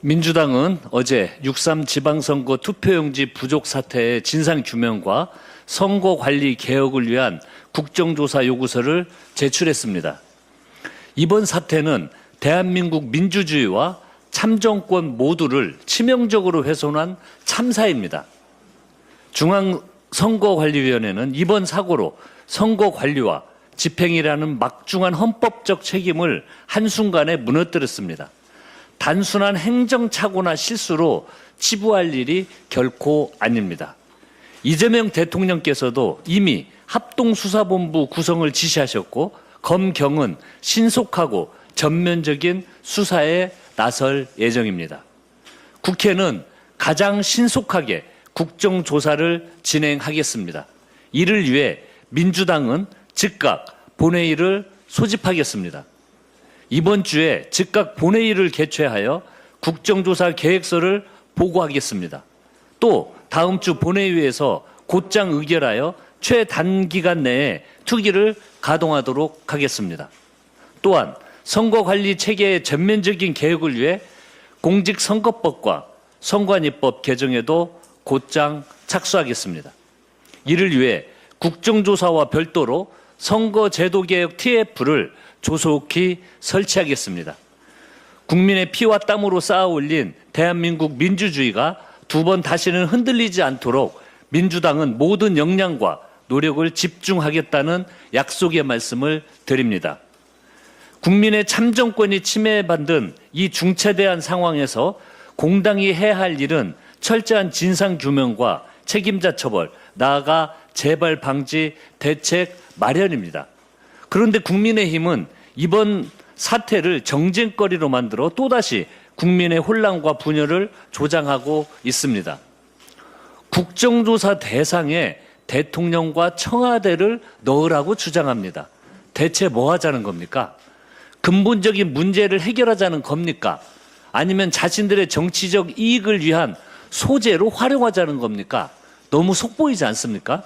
민주당은 어제 6.3 지방선거 투표용지 부족 사태의 진상규명과 선거관리 개혁을 위한 국정조사 요구서를 제출했습니다. 이번 사태는 대한민국 민주주의와 참정권 모두를 치명적으로 훼손한 참사입니다. 중앙선거관리위원회는 이번 사고로 선거관리와 집행이라는 막중한 헌법적 책임을 한순간에 무너뜨렸습니다. 단순한 행정착오나 실수로 치부할 일이 결코 아닙니다. 이재명 대통령께서도 이미 합동수사본부 구성을 지시하셨고 검경은 신속하고 전면적인 수사에 나설 예정입니다. 국회는 가장 신속하게 국정조사를 진행하겠습니다. 이를 위해 민주당은 즉각 본회의를 소집하겠습니다. 이번 주에 즉각 본회의를 개최하여 국정조사 계획서를 보고하겠습니다. 또 다음 주 본회의에서 곧장 의결하여 최단기간 내에 투기를 가동하도록 하겠습니다. 또한 선거관리 체계의 전면적인 개혁을 위해 공직선거법과 선관위법 개정에도 곧장 착수하겠습니다. 이를 위해 국정조사와 별도로 선거제도개혁 TF를 조속히 설치하겠습니다. 국민의 피와 땀으로 쌓아올린 대한민국 민주주의가 두 번 다시는 흔들리지 않도록 민주당은 모든 역량과 노력을 집중하겠다는 약속의 말씀을 드립니다. 국민의 참정권이 침해받은 이 중차대한 상황에서 공당이 해야 할 일은 철저한 진상규명과 책임자 처벌, 나아가 재발 방지 대책 마련입니다. 그런데 국민의힘은 이번 사태를 정쟁거리로 만들어 또다시 국민의 혼란과 분열을 조장하고 있습니다. 국정조사 대상에 대통령과 청와대를 넣으라고 주장합니다. 대체 뭐 하자는 겁니까? 근본적인 문제를 해결하자는 겁니까? 아니면 자신들의 정치적 이익을 위한 소재로 활용하자는 겁니까? 너무 속보이지 않습니까?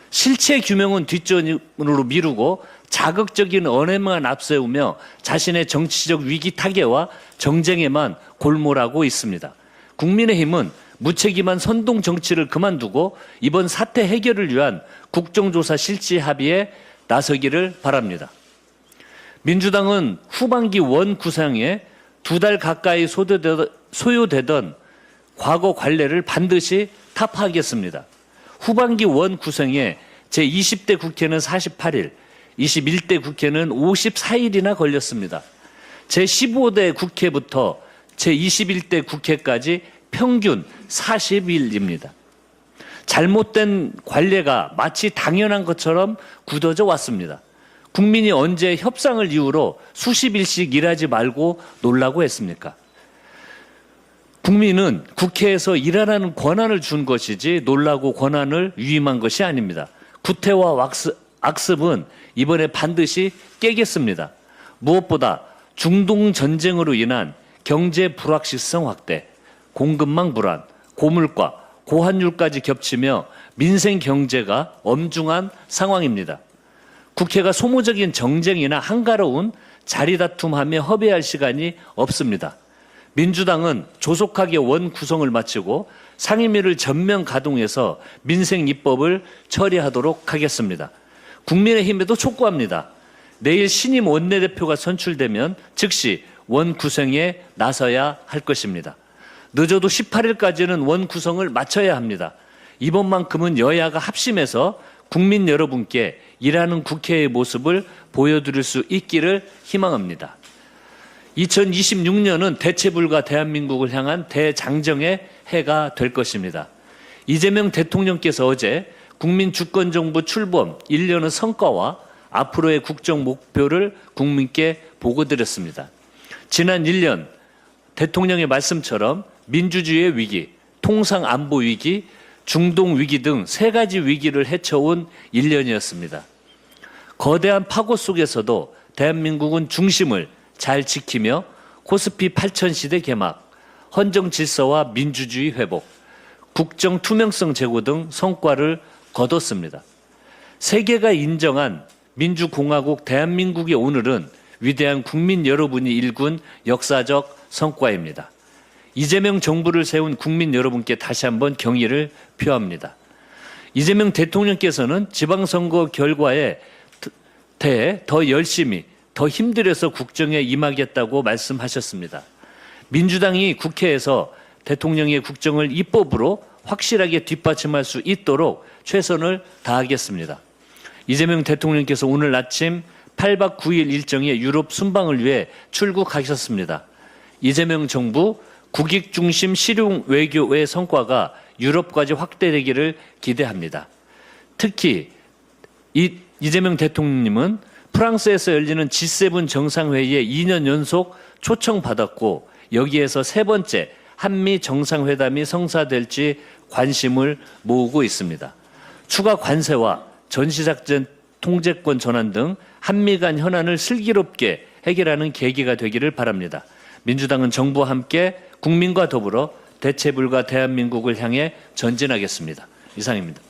실체 규명은 뒷전으로 미루고 자극적인 언행만 앞세우며 자신의 정치적 위기 타개와 정쟁에만 골몰하고 있습니다. 국민의힘은 무책임한 선동 정치를 그만두고 이번 사태 해결을 위한 국정조사 실시 합의에 나서기를 바랍니다. 민주당은 후반기 원 구성에 2달 가까이 소요되던 과거 관례를 반드시 타파하겠습니다. 후반기 원 구성에 제20대 국회는 48일, 21대 국회는 54일이나 걸렸습니다. 제15대 국회부터 제21대 국회까지 평균 40일입니다. 잘못된 관례가 마치 당연한 것처럼 굳어져 왔습니다. 국민이 언제 협상을 이유로 수십 일씩 일하지 말고 놀라고 했습니까? 국민은 국회에서 일하라는 권한을 준 것이지 놀라고 권한을 위임한 것이 아닙니다. 구태와 악습은 이번에 반드시 깨겠습니다. 무엇보다 중동 전쟁으로 인한 경제 불확실성 확대, 공급망 불안, 고물가, 고환율까지 겹치며 민생 경제가 엄중한 상황입니다. 국회가 소모적인 정쟁이나 한가로운 자리다툼하며 허비할 시간이 없습니다. 민주당은 조속하게 원 구성을 마치고 상임위를 전면 가동해서 민생 입법을 처리하도록 하겠습니다. 국민의힘에도 촉구합니다. 내일 신임 원내대표가 선출되면 즉시 원 구성에 나서야 할 것입니다. 늦어도 18일까지는 원 구성을 마쳐야 합니다. 이번만큼은 여야가 합심해서 국민 여러분께 일하는 국회의 모습을 보여드릴 수 있기를 희망합니다. 2026년은 대체불가 대한민국을 향한 대장정의 해가 될 것입니다. 이재명 대통령께서 어제 국민주권정부 출범 1년의 성과와 앞으로의 국정 목표를 국민께 보고드렸습니다. 지난 1년 대통령의 말씀처럼 민주주의의 위기, 통상안보 위기, 중동 위기 등 3가지 위기를 헤쳐온 1년이었습니다. 거대한 파고 속에서도 대한민국은 중심을 잘 지키며 코스피 8000 시대 개막, 헌정 질서와 민주주의 회복, 국정 투명성 제고 등 성과를 거뒀습니다. 세계가 인정한 민주공화국 대한민국의 오늘은 위대한 국민 여러분이 일군 역사적 성과입니다. 이재명 정부를 세운 국민 여러분께 다시 한번 경의를 표합니다. 이재명 대통령께서는 지방선거 결과에 대해 더 열심히, 더 힘들여서 국정에 임하겠다고 말씀하셨습니다. 민주당이 국회에서 대통령의 국정을 입법으로 확실하게 뒷받침할 수 있도록 최선을 다하겠습니다. 이재명 대통령께서 오늘 아침 8박 9일 일정의 유럽 순방을 위해 출국하셨습니다. 이재명 정부 국익 중심 실용 외교의 성과가 유럽까지 확대되기를 기대합니다. 특히 이재명 대통령님은 프랑스에서 열리는 G7 정상회의에 2년 연속 초청받았고 여기에서 세 번째 한미 정상회담이 성사될지 관심을 모으고 있습니다. 추가 관세와 전시작전 통제권 전환 등 한미 간 현안을 슬기롭게 해결하는 계기가 되기를 바랍니다. 민주당은 정부와 함께 국민과 더불어 대체불가 대한민국을 향해 전진하겠습니다. 이상입니다.